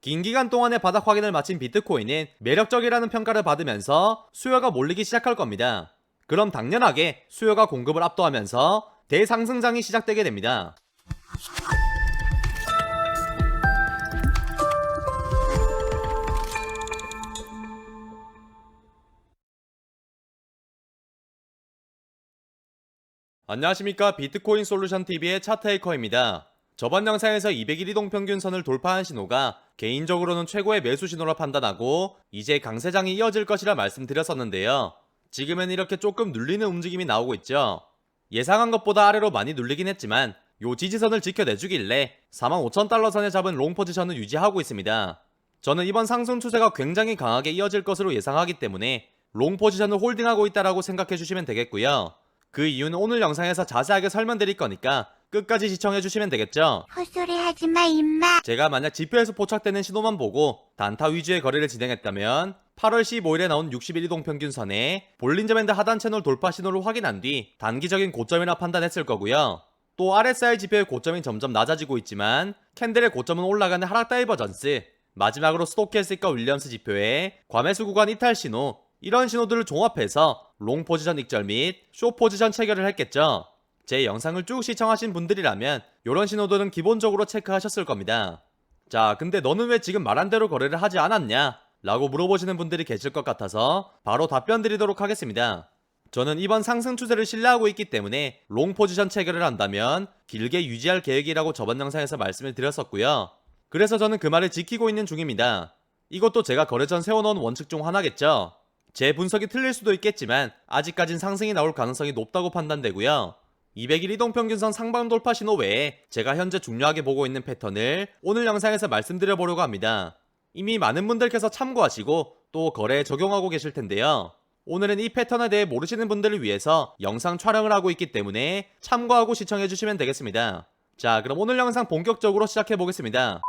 긴 기간 동안의 바닥 확인을 마친 비트코인은 매력적이라는 평가를 받으면서 수요가 몰리기 시작할 겁니다. 그럼 당연하게 수요가 공급을 압도하면서 대상승장이 시작되게 됩니다. 안녕하십니까, 비트코인 솔루션 TV의 차트헤이커입니다. 저번 영상에서 200일 이동평균선을 돌파한 신호가 개인적으로는 최고의 매수 신호라 판단하고 이제 강세장이 이어질 것이라 말씀드렸었는데요. 지금은 이렇게 조금 눌리는 움직임이 나오고 있죠. 예상한 것보다 아래로 많이 눌리긴 했지만 요 지지선을 지켜내주길래 45,000달러 선에 잡은 롱 포지션을 유지하고 있습니다. 저는 이번 상승 추세가 굉장히 강하게 이어질 것으로 예상하기 때문에 롱 포지션을 홀딩하고 있다라고 생각해 주시면 되겠고요. 그 이유는 오늘 영상에서 자세하게 설명드릴 거니까 끝까지 시청해 주시면 되겠죠. 헛소리 하지마 임마. 제가 만약 지표에서 포착되는 신호만 보고 단타 위주의 거래를 진행했다면 8월 15일에 나온 60일 이동평균선에 볼린저 밴드 하단 채널 돌파 신호를 확인한 뒤 단기적인 고점이라 판단했을 거고요. 또 RSI 지표의 고점이 점점 낮아지고 있지만 캔들의 고점은 올라가는 하락 다이버전스, 마지막으로 스토캐스틱과 윌리엄스 지표의 과매수 구간 이탈 신호, 이런 신호들을 종합해서 롱 포지션 익절 및 쇼 포지션 체결을 했겠죠. 제 영상을 쭉 시청하신 분들이라면 이런 신호들은 기본적으로 체크하셨을 겁니다. 자, 근데 너는 왜 지금 말한 대로 거래를 하지 않았냐? 라고 물어보시는 분들이 계실 것 같아서 바로 답변 드리도록 하겠습니다. 저는 이번 상승 추세를 신뢰하고 있기 때문에 롱 포지션 체결을 한다면 길게 유지할 계획이라고 저번 영상에서 말씀을 드렸었고요. 그래서 저는 그 말을 지키고 있는 중입니다. 이것도 제가 거래 전 세워놓은 원칙 중 하나겠죠. 제 분석이 틀릴 수도 있겠지만 아직까진 상승이 나올 가능성이 높다고 판단되고요. 200일 이동평균선 상방 돌파 신호 외에 제가 현재 중요하게 보고 있는 패턴을 오늘 영상에서 말씀드려 보려고 합니다. 이미 많은 분들께서 참고하시고 또 거래에 적용하고 계실 텐데요. 오늘은 이 패턴에 대해 모르시는 분들을 위해서 영상 촬영을 하고 있기 때문에 참고하고 시청해 주시면 되겠습니다. 자, 그럼 오늘 영상 본격적으로 시작해 보겠습니다.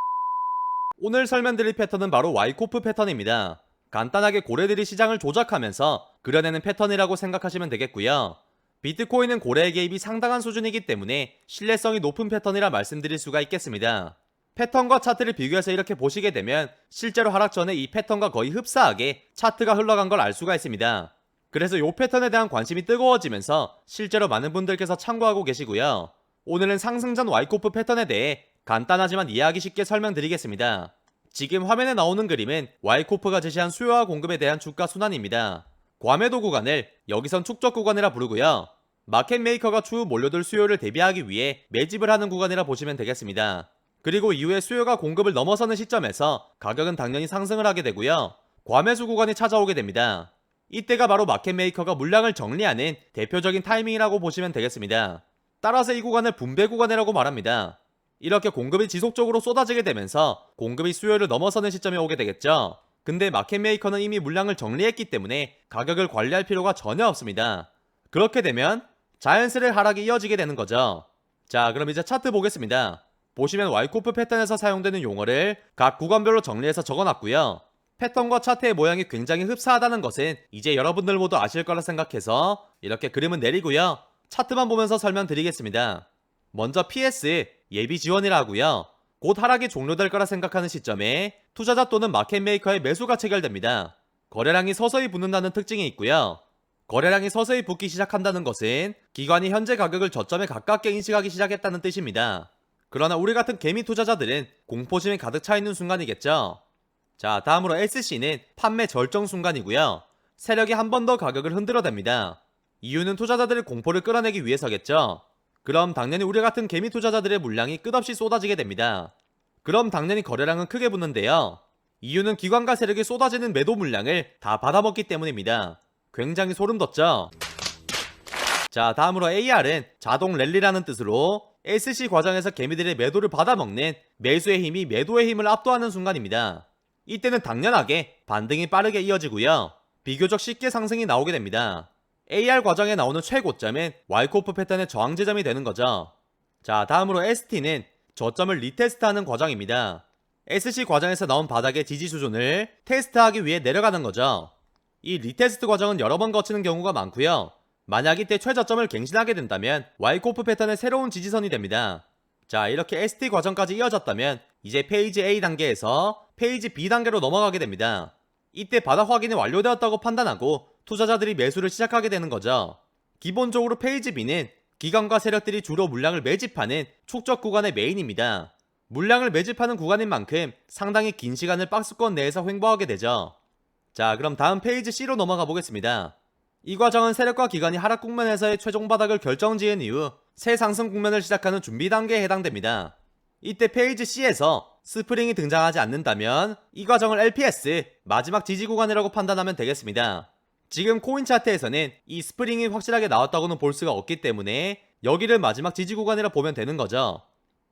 오늘 설명드릴 패턴은 바로 와이코프 패턴입니다. 간단하게 고래들이 시장을 조작하면서 그려내는 패턴이라고 생각하시면 되겠고요. 비트코인은 고래의 개입이 상당한 수준이기 때문에 신뢰성이 높은 패턴이라 말씀드릴 수가 있겠습니다. 패턴과 차트를 비교해서 이렇게 보시게 되면 실제로 하락 전에 이 패턴과 거의 흡사하게 차트가 흘러간 걸 알 수가 있습니다. 그래서 이 패턴에 대한 관심이 뜨거워지면서 실제로 많은 분들께서 참고하고 계시고요. 오늘은 상승 전 와이코프 패턴에 대해 간단하지만 이해하기 쉽게 설명드리겠습니다. 지금 화면에 나오는 그림은 와이코프가 제시한 수요와 공급에 대한 주가 순환입니다. 과매도 구간을 여기선 축적 구간이라 부르고요. 마켓 메이커가 추후 몰려들 수요를 대비하기 위해 매집을 하는 구간이라 보시면 되겠습니다. 그리고 이후에 수요가 공급을 넘어서는 시점에서 가격은 당연히 상승을 하게 되고요. 과매수 구간이 찾아오게 됩니다. 이때가 바로 마켓 메이커가 물량을 정리하는 대표적인 타이밍이라고 보시면 되겠습니다. 따라서 이 구간을 분배 구간이라고 말합니다. 이렇게 공급이 지속적으로 쏟아지게 되면서 공급이 수요를 넘어서는 시점에 오게 되겠죠. 근데 마켓 메이커는 이미 물량을 정리했기 때문에 가격을 관리할 필요가 전혀 없습니다. 그렇게 되면 자연스레 하락이 이어지게 되는 거죠. 자, 그럼 이제 차트 보겠습니다. 보시면 와이코프 패턴에서 사용되는 용어를 각 구간별로 정리해서 적어놨고요. 패턴과 차트의 모양이 굉장히 흡사하다는 것은 이제 여러분들 모두 아실 거라 생각해서 이렇게 그림은 내리고요. 차트만 보면서 설명드리겠습니다. 먼저 PS, 예비 지원이라 하고요. 곧 하락이 종료될 거라 생각하는 시점에 투자자 또는 마켓 메이커의 매수가 체결됩니다. 거래량이 서서히 붙는다는 특징이 있고요. 거래량이 서서히 붙기 시작한다는 것은 기관이 현재 가격을 저점에 가깝게 인식하기 시작했다는 뜻입니다. 그러나 우리 같은 개미 투자자들은 공포심이 가득 차 있는 순간이겠죠. 자, 다음으로 SC는 판매 절정 순간이고요. 세력이 한 번 더 가격을 흔들어댑니다. 이유는 투자자들의 공포를 끌어내기 위해서겠죠. 그럼 당연히 우리 같은 개미 투자자들의 물량이 끝없이 쏟아지게 됩니다. 그럼 당연히 거래량은 크게 붙는데요. 이유는 기관과 세력이 쏟아지는 매도 물량을 다 받아먹기 때문입니다. 굉장히 소름 돋죠? 자, 다음으로 AR은 자동 랠리라는 뜻으로 SC 과정에서 개미들의 매도를 받아먹는 매수의 힘이 매도의 힘을 압도하는 순간입니다. 이때는 당연하게 반등이 빠르게 이어지고요. 비교적 쉽게 상승이 나오게 됩니다. AR 과정에 나오는 최고점은 와이코프 패턴의 저항 지점이 되는 거죠. 자, 다음으로 ST는 저점을 리테스트하는 과정입니다. SC 과정에서 나온 바닥의 지지 수준을 테스트하기 위해 내려가는 거죠. 이 리테스트 과정은 여러 번 거치는 경우가 많고요. 만약 이때 최저점을 갱신하게 된다면 와이코프 패턴의 새로운 지지선이 됩니다. 자, 이렇게 ST 과정까지 이어졌다면 이제 페이지 A 단계에서 페이지 B 단계로 넘어가게 됩니다. 이때 바닥 확인이 완료되었다고 판단하고 투자자들이 매수를 시작하게 되는 거죠. 기본적으로 페이지 B는 기관과 세력들이 주로 물량을 매집하는 축적 구간의 메인입니다. 물량을 매집하는 구간인 만큼 상당히 긴 시간을 박스권 내에서 횡보하게 되죠. 자, 그럼 다음 페이지 C로 넘어가 보겠습니다. 이 과정은 세력과 기관이 하락 국면에서의 최종 바닥을 결정지은 이후 새 상승 국면을 시작하는 준비 단계에 해당됩니다. 이때 페이지 C에서 스프링이 등장하지 않는다면 이 과정을 LPS 마지막 지지 구간이라고 판단하면 되겠습니다. 지금 코인 차트에서는 이 스프링이 확실하게 나왔다고는 볼 수가 없기 때문에 여기를 마지막 지지 구간이라 보면 되는 거죠.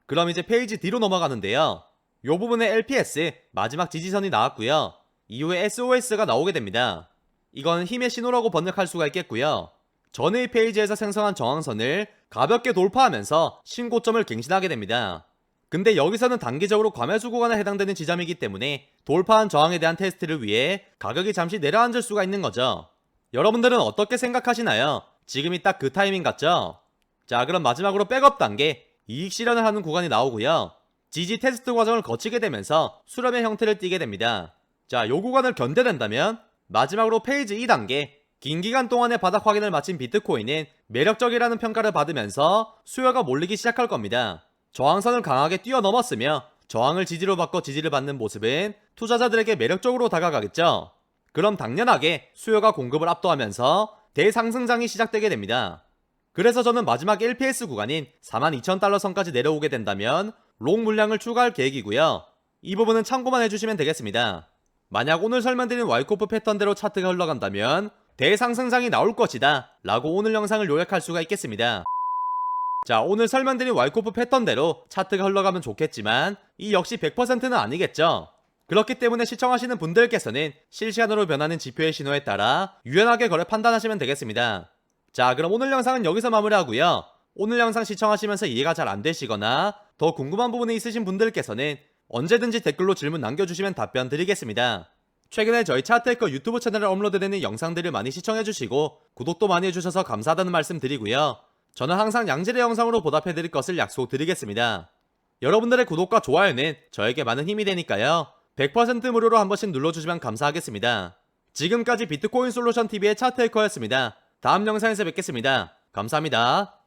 그럼 이제 페이지 D로 넘어가는데요. 이 부분에 LPS 마지막 지지선이 나왔고요. 이후에 SOS가 나오게 됩니다. 이건 힘의 신호라고 번역할 수가 있겠고요. 전의 페이지에서 생성한 저항선을 가볍게 돌파하면서 신고점을 갱신하게 됩니다. 근데 여기서는 단기적으로 과매수 구간에 해당되는 지점이기 때문에 돌파한 저항에 대한 테스트를 위해 가격이 잠시 내려앉을 수가 있는 거죠. 여러분들은 어떻게 생각하시나요? 지금이 딱 그 타이밍 같죠? 자, 그럼 마지막으로 백업 단계 이익 실현을 하는 구간이 나오고요. 지지 테스트 과정을 거치게 되면서 수렴의 형태를 띠게 됩니다. 자, 요 구간을 견뎌낸다면 마지막으로 페이지 2단계 긴 기간 동안의 바닥 확인을 마친 비트코인은 매력적이라는 평가를 받으면서 수요가 몰리기 시작할 겁니다. 저항선을 강하게 뛰어넘었으며 저항을 지지로 바꿔 지지를 받는 모습은 투자자들에게 매력적으로 다가가겠죠. 그럼 당연하게 수요가 공급을 압도하면서 대상승장이 시작되게 됩니다. 그래서 저는 마지막 LPS 구간인 42,000달러 선까지 내려오게 된다면 롱 물량을 추가할 계획이고요. 이 부분은 참고만 해주시면 되겠습니다. 만약 오늘 설명드린 와이코프 패턴대로 차트가 흘러간다면 대상승장이 나올 것이다 라고 오늘 영상을 요약할 수가 있겠습니다. 자, 오늘 설명드린 와이코프 패턴대로 차트가 흘러가면 좋겠지만 이 역시 100%는 아니겠죠. 그렇기 때문에 시청하시는 분들께서는 실시간으로 변하는 지표의 신호에 따라 유연하게 거래 판단하시면 되겠습니다. 자, 그럼 오늘 영상은 여기서 마무리하고요. 오늘 영상 시청하시면서 이해가 잘 안되시거나 더 궁금한 부분이 있으신 분들께서는 언제든지 댓글로 질문 남겨주시면 답변 드리겠습니다. 최근에 저희 차트해커 유튜브 채널에 업로드되는 영상들을 많이 시청해주시고 구독도 많이 해주셔서 감사하다는 말씀 드리고요. 저는 항상 양질의 영상으로 보답해드릴 것을 약속드리겠습니다. 여러분들의 구독과 좋아요는 저에게 많은 힘이 되니까요. 100% 무료로 한 번씩 눌러주시면 감사하겠습니다. 지금까지 비트코인 솔루션 TV의 차트해커였습니다. 다음 영상에서 뵙겠습니다. 감사합니다.